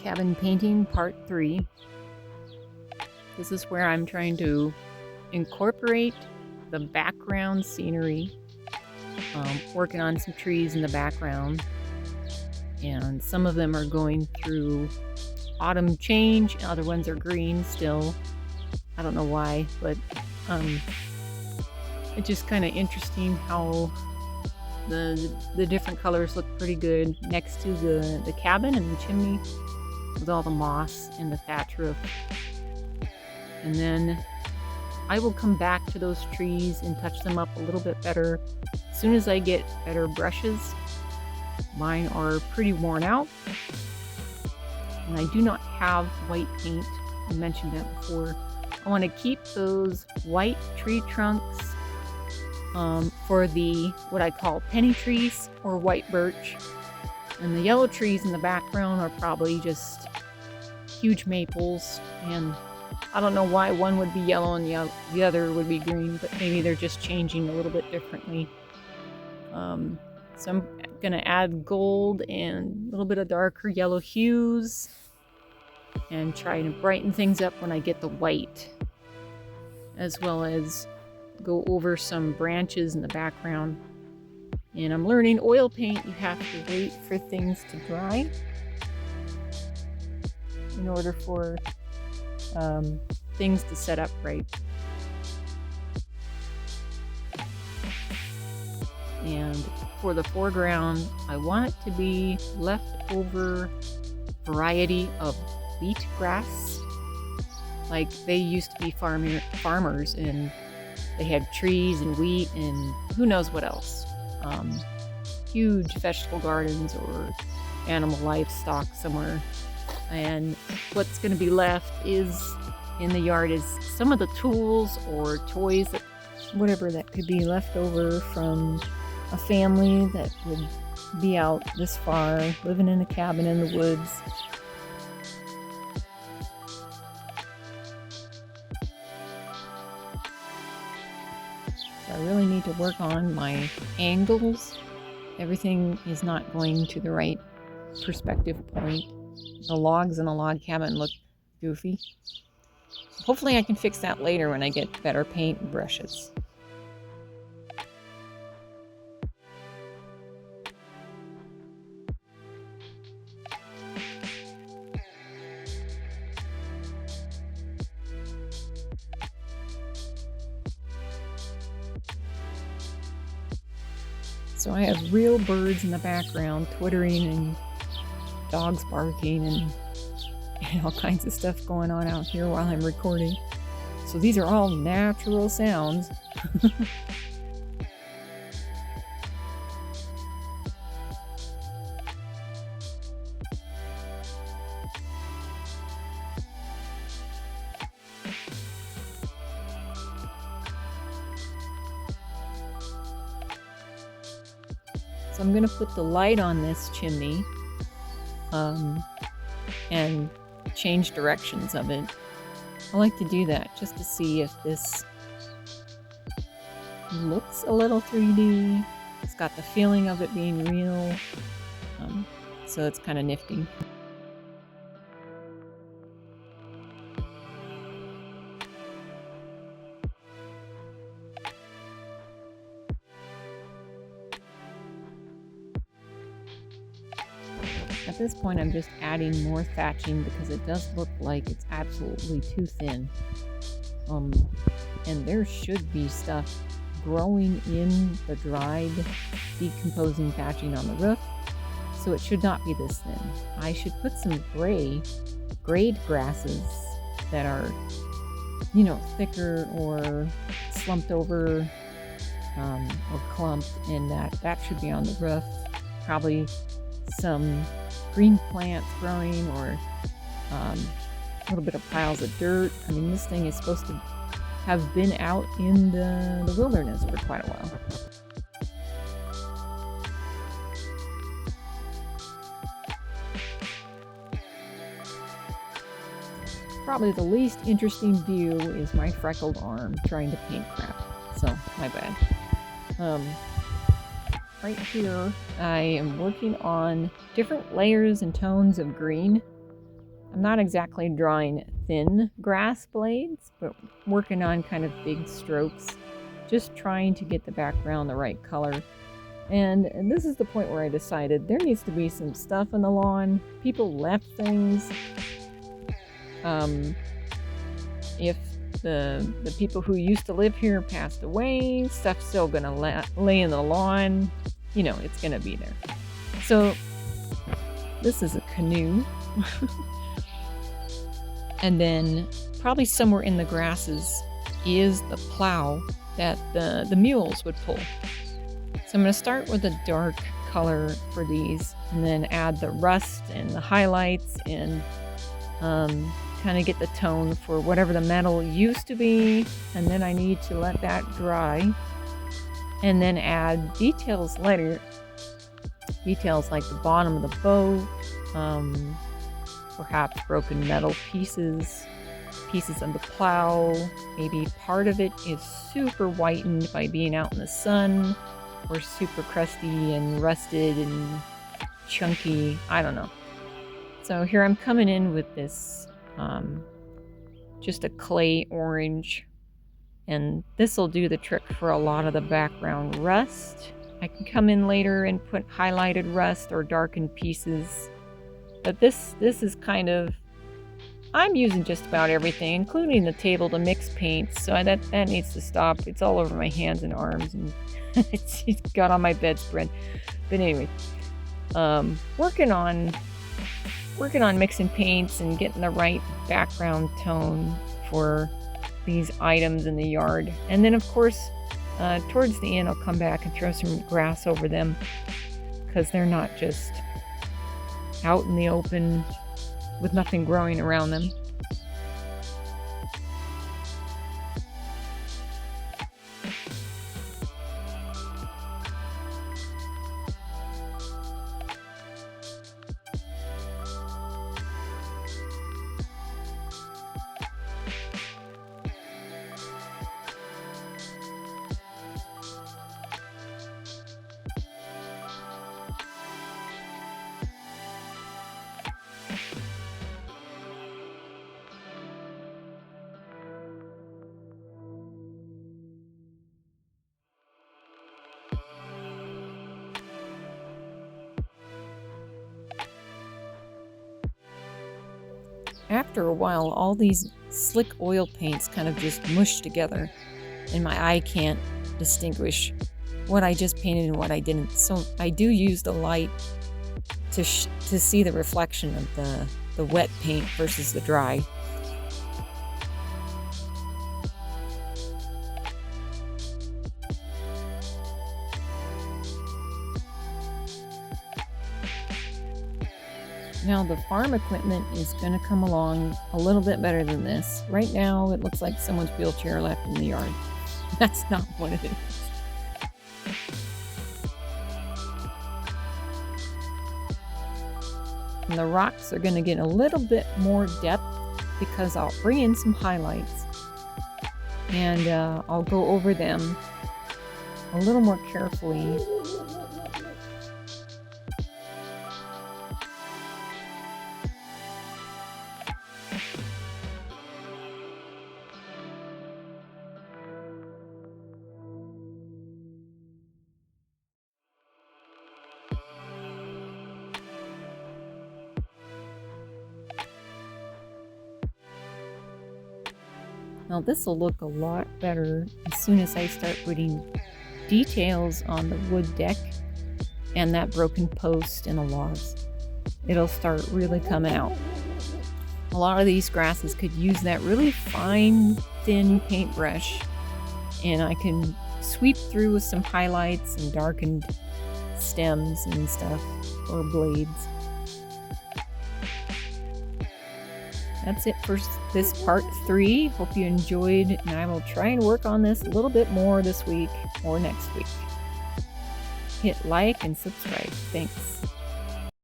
Cabin painting part 3. This is where I'm trying to incorporate the background scenery, working on some trees in the background, and some of them are going through autumn change, other ones are green still. I don't know why, but it's just kind of interesting how the different colors look pretty good next to the cabin and the chimney with all the moss and the thatch roof. And then I will come back to those trees and touch them up a little bit better as soon as I get better brushes. Mine are pretty worn out, and I do not have white paint. I mentioned that before. I want to keep those white tree trunks for the what I call penny trees or white birch, and the yellow trees in the background are probably just huge maples, and I don't know why one would be yellow and the other would be green, but maybe they're just changing a little bit differently. So I'm going to add gold and a little bit of darker yellow hues and try to brighten things up when I get the white, as well as go over some branches in the background. And I'm learning oil paint, you have to wait for things to dry in order for things to set up right. And for the foreground, I want it to be leftover variety of wheat grass. Like they used to be farmers, and they had trees and wheat and who knows what else. Huge vegetable gardens or animal livestock somewhere. And what's going to be left is in the yard is some of the tools or toys, that whatever that could be left over from a family that would be out this far, living in a cabin in the woods. So I really need to work on my angles. Everything is not going to the right perspective point. The logs in a log cabin look goofy. Hopefully I can fix that later when I get better paint and brushes. So I have real birds in the background twittering and dogs barking and all kinds of stuff going on out here while I'm recording. So these are all natural sounds. So I'm going to put the light on this chimney and change directions of it. I like to do that just to see if this looks a little 3D. It's got the feeling of it being real, so it's kind of nifty. At this point, I'm just adding more thatching because it does look like it's absolutely too thin. And there should be stuff growing in the dried, decomposing thatching on the roof, so it should not be this thin. I should put some grade grasses that are, thicker or slumped over or clumped, and that should be on the roof. Probably some green plants growing, or a little bit of piles of dirt. I mean, this thing is supposed to have been out in the wilderness for quite a while. Probably the least interesting view is my freckled arm trying to paint crap. So, my bad. Right here, I am working on different layers and tones of green I'm not exactly drawing thin grass blades, but working on kind of big strokes, just trying to get the background the right color. And this is the point where I decided there needs to be some stuff on the lawn. People left things. If the people who used to live here passed away, stuff's still gonna lay in the lawn. You know, it's gonna be there. So this is a canoe. And then probably somewhere in the grasses is the plow that the mules would pull. So I'm going to start with a dark color for these and then add the rust and the highlights and kind of get the tone for whatever the metal used to be. And then I need to let that dry and then add details later. Details like the bottom of the boat, perhaps broken metal pieces of the plow. Maybe part of it is super whitened by being out in the sun, or super crusty and rusted and chunky. I don't know. So here I'm coming in with this just a clay orange, and this will do the trick for a lot of the background rust. I can come in later and put highlighted rust or darkened pieces. But this is kind of, I'm using just about everything, including the table to mix paints. So that needs to stop. It's all over my hands and arms, and it's got on my bedspread. But anyway, working on mixing paints and getting the right background tone for these items in the yard. And then of course, towards the end, I'll come back and throw some grass over them, because they're not just out in the open with nothing growing around them. After a while, all these slick oil paints kind of just mush together, and my eye can't distinguish what I just painted and what I didn't. So I do use the light to see the reflection of the wet paint versus the dry. Now the farm equipment is going to come along a little bit better than this. Right now it looks like someone's wheelchair left in the yard. That's not what it is. And the rocks are going to get a little bit more depth because I'll bring in some highlights and I'll go over them a little more carefully. Now this will look a lot better as soon as I start putting details on the wood deck and that broken post and the logs. It'll start really coming out. A lot of these grasses could use that really fine, thin paintbrush, and I can sweep through with some highlights and darkened stems and stuff, or blades. That's it for this part 3. Hope you enjoyed, and I will try and work on this a little bit more this week or next week. Hit like and subscribe. Thanks.